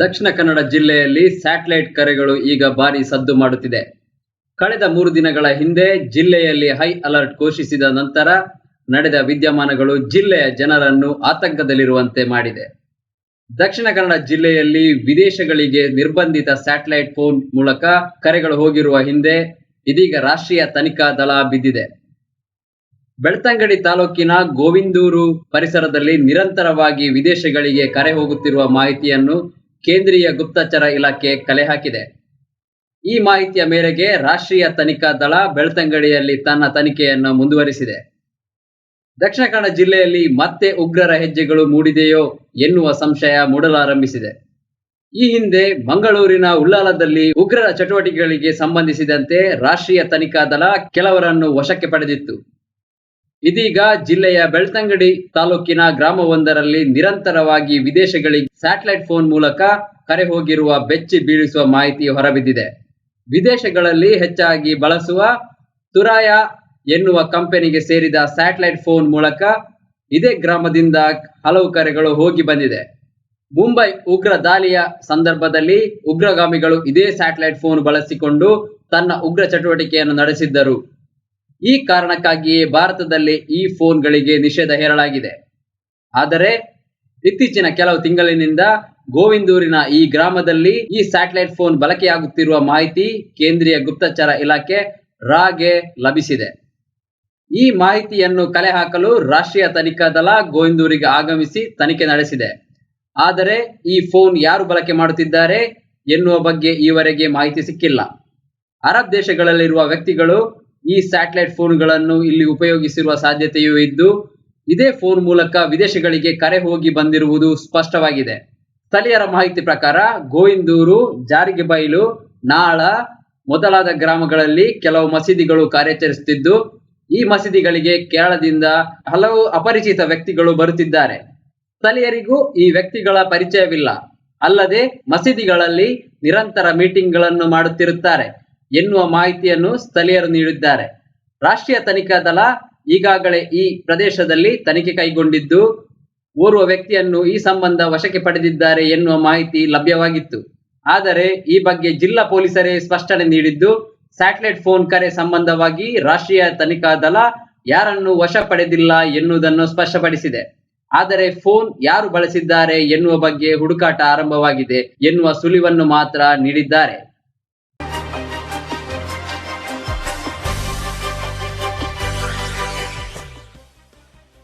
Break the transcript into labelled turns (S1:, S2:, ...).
S1: ದಕ್ಷಿಣ ಕನ್ನಡ ಜಿಲ್ಲೆಯಲ್ಲಿ ಸ್ಯಾಟಲೈಟ್ ಕರೆಗಳು ಈಗ ಭಾರಿ ಸದ್ದು ಮಾಡುತ್ತಿದೆ. ಕಳೆದ 3 ದಿನಗಳ ಹಿಂದೆ ಜಿಲ್ಲೆಯಲ್ಲಿ ಹೈ ಅಲರ್ಟ್ ಘೋಷಿಸಿದ ನಂತರ ನಡೆದ ವಿದ್ಯಮಾನಗಳು ಜಿಲ್ಲೆಯ ಜನರನ್ನು ಆತಂಕದಲ್ಲಿರುವಂತೆ ಮಾಡಿದೆ. ದಕ್ಷಿಣ ಕನ್ನಡ ಜಿಲ್ಲೆಯಲ್ಲಿ ವಿದೇಶಗಳಿಗೆ ನಿರ್ಬಂಧಿತ ಸ್ಯಾಟಲೈಟ್ ಫೋನ್ ಮೂಲಕ ಕರೆಗಳು ಹೋಗಿರುವ ಹಿಂದೆ ಇದೀಗ ರಾಷ್ಟ್ರೀಯ ತನಿಖಾ ದಳ ಬಿದ್ದಿದೆ. ಬೆಳ್ತಂಗಡಿ ತಾಲೂಕಿನ ಗೋವಿಂದೂರು ಪರಿಸರದಲ್ಲಿ ನಿರಂತರವಾಗಿ ವಿದೇಶಗಳಿಗೆ ಕರೆ ಹೋಗುತ್ತಿರುವ ಮಾಹಿತಿಯನ್ನು ಕೇಂದ್ರೀಯ ಗುಪ್ತಚರ ಇಲಾಖೆ ಕಲೆ ಹಾಕಿದೆ. ಈ ಮಾಹಿತಿಯ ಮೇರೆಗೆ ರಾಷ್ಟ್ರೀಯ ತನಿಖಾ ದಳ ಬೆಳ್ತಂಗಡಿಯಲ್ಲಿ ತನ್ನ ತನಿಖೆಯನ್ನು ಮುಂದುವರಿಸಿದೆ. ದಕ್ಷಿಣ ಕನ್ನಡ ಜಿಲ್ಲೆಯಲ್ಲಿ ಮತ್ತೆ ಉಗ್ರರ ಹೆಜ್ಜೆಗಳು ಮೂಡಿದೆಯೋ ಎನ್ನುವ ಸಂಶಯ ಮೂಡಲಾರಂಭಿಸಿದೆ. ಈ ಹಿಂದೆ ಮಂಗಳೂರಿನ ಉಳ್ಳಾಲದಲ್ಲಿ ಉಗ್ರರ ಚಟುವಟಿಕೆಗಳಿಗೆ ಸಂಬಂಧಿಸಿದಂತೆ ರಾಷ್ಟ್ರೀಯ ತನಿಖಾ ದಳ ಕೆಲವರನ್ನು ವಶಕ್ಕೆ ಪಡೆದಿತ್ತು. ಇದೀಗ ಜಿಲ್ಲೆಯ ಬೆಳ್ತಂಗಡಿ ತಾಲೂಕಿನ ಗ್ರಾಮವೊಂದರಲ್ಲಿ ನಿರಂತರವಾಗಿ ವಿದೇಶಗಳಿಗೆ ಸ್ಯಾಟಲೈಟ್ ಫೋನ್ ಮೂಲಕ ಕರೆ ಹೋಗಿರುವ ಬೆಚ್ಚಿ ಬೀಳಿಸುವ ಮಾಹಿತಿ ಹೊರಬಿದ್ದಿದೆ. ವಿದೇಶಗಳಲ್ಲಿ ಹೆಚ್ಚಾಗಿ ಬಳಸುವ ತುರಾಯ ಎನ್ನುವ ಕಂಪನಿಗೆ ಸೇರಿದ ಸ್ಯಾಟಲೈಟ್ ಫೋನ್ ಮೂಲಕ ಇದೇ ಗ್ರಾಮದಿಂದ ಹಲವು ಕರೆಗಳು ಹೋಗಿ ಬಂದಿದೆ. ಮುಂಬೈ ಉಗ್ರ ದಾಳಿಯ ಸಂದರ್ಭದಲ್ಲಿ ಉಗ್ರಗಾಮಿಗಳು ಇದೇ ಸ್ಯಾಟಲೈಟ್ ಫೋನ್ ಬಳಸಿಕೊಂಡು ತನ್ನ ಉಗ್ರ ಚಟುವಟಿಕೆಯನ್ನು ನಡೆಸಿದ್ದರು. ಈ ಕಾರಣಕ್ಕಾಗಿಯೇ ಭಾರತದಲ್ಲಿ ಈ ಫೋನ್ಗಳಿಗೆ ನಿಷೇಧ ಹೇರಲಾಗಿದೆ. ಆದರೆ ಇತ್ತೀಚಿನ ಕೆಲವು ತಿಂಗಳಿನಿಂದ ಗೋವಿಂದೂರಿನ ಈ ಗ್ರಾಮದಲ್ಲಿ ಈ ಸ್ಯಾಟಲೈಟ್ ಫೋನ್ ಬಳಕೆಯಾಗುತ್ತಿರುವ ಮಾಹಿತಿ ಕೇಂದ್ರೀಯ ಗುಪ್ತಚರ ಇಲಾಖೆ ರಾಗೆ ಲಭಿಸಿದೆ. ಈ ಮಾಹಿತಿಯನ್ನು ಕಲೆ ಹಾಕಲು ರಾಷ್ಟ್ರೀಯ ತನಿಖಾ ದಳ ಗೋವಿಂದೂರಿಗೆ ಆಗಮಿಸಿ ತನಿಖೆ ನಡೆಸಿದೆ. ಆದರೆ ಈ ಫೋನ್ ಯಾರು ಬಳಕೆ ಮಾಡುತ್ತಿದ್ದಾರೆ ಎನ್ನುವ ಬಗ್ಗೆ ಈವರೆಗೆ ಮಾಹಿತಿ ಸಿಕ್ಕಿಲ್ಲ. ಅರಬ್ ದೇಶಗಳಲ್ಲಿರುವ ವ್ಯಕ್ತಿಗಳು ಈ ಸ್ಯಾಟಲೈಟ್ ಫೋನ್ಗಳನ್ನು ಇಲ್ಲಿ ಉಪಯೋಗಿಸಿರುವ ಸಾಧ್ಯತೆಯೂ ಇದ್ದು, ಇದೇ ಫೋನ್ ಮೂಲಕ ವಿದೇಶಗಳಿಗೆ ಕರೆ ಹೋಗಿ ಬಂದಿರುವುದು ಸ್ಪಷ್ಟವಾಗಿದೆ. ಸ್ಥಳೀಯರ ಮಾಹಿತಿ ಪ್ರಕಾರ ಗೋವಿಂದೂರು, ಜಾರಿಗೆಬೈಲು, ನಾಳ ಮೊದಲಾದ ಗ್ರಾಮಗಳಲ್ಲಿ ಕೆಲವು ಮಸೀದಿಗಳು ಕಾರ್ಯಾಚರಿಸುತ್ತಿದ್ದು, ಈ ಮಸೀದಿಗಳಿಗೆ ಕೇರಳದಿಂದ ಹಲವು ಅಪರಿಚಿತ ವ್ಯಕ್ತಿಗಳು ಬರುತ್ತಿದ್ದಾರೆ. ಸ್ಥಳೀಯರಿಗೂ ಈ ವ್ಯಕ್ತಿಗಳ ಪರಿಚಯವಿಲ್ಲ. ಅಲ್ಲದೆ ಮಸೀದಿಗಳಲ್ಲಿ ನಿರಂತರ ಮೀಟಿಂಗ್ಗಳನ್ನು ಮಾಡುತ್ತಿರುತ್ತಾರೆ ಎನ್ನುವ ಮಾಹಿತಿಯನ್ನು ಸ್ಥಳೀಯರು ನೀಡಿದ್ದಾರೆ. ರಾಷ್ಟ್ರೀಯ ತನಿಖಾ ದಳ ಈಗಾಗಲೇ ಈ ಪ್ರದೇಶದಲ್ಲಿ ತನಿಖೆ ಕೈಗೊಂಡಿದ್ದು, ಓರ್ವ ವ್ಯಕ್ತಿಯನ್ನು ಈ ಸಂಬಂಧ ವಶಕ್ಕೆ ಪಡೆದಿದ್ದಾರೆ ಎನ್ನುವ ಮಾಹಿತಿ ಲಭ್ಯವಾಗಿತ್ತು. ಆದರೆ ಈ ಬಗ್ಗೆ ಜಿಲ್ಲಾ ಪೊಲೀಸರೇ ಸ್ಪಷ್ಟನೆ ನೀಡಿದ್ದು, ಸ್ಯಾಟಲೈಟ್ ಫೋನ್ ಕರೆ ಸಂಬಂಧವಾಗಿ ರಾಷ್ಟ್ರೀಯ ತನಿಖಾ ದಳ ಯಾರನ್ನು ವಶ ಪಡೆದಿಲ್ಲ ಎನ್ನುವುದನ್ನು ಸ್ಪಷ್ಟಪಡಿಸಿದೆ. ಆದರೆ ಫೋನ್ ಯಾರು ಬಳಸಿದ್ದಾರೆ ಎನ್ನುವ ಬಗ್ಗೆ ಹುಡುಕಾಟ ಆರಂಭವಾಗಿದೆ ಎನ್ನುವ ಸುಳಿವನ್ನು ಮಾತ್ರ ನೀಡಿದ್ದಾರೆ.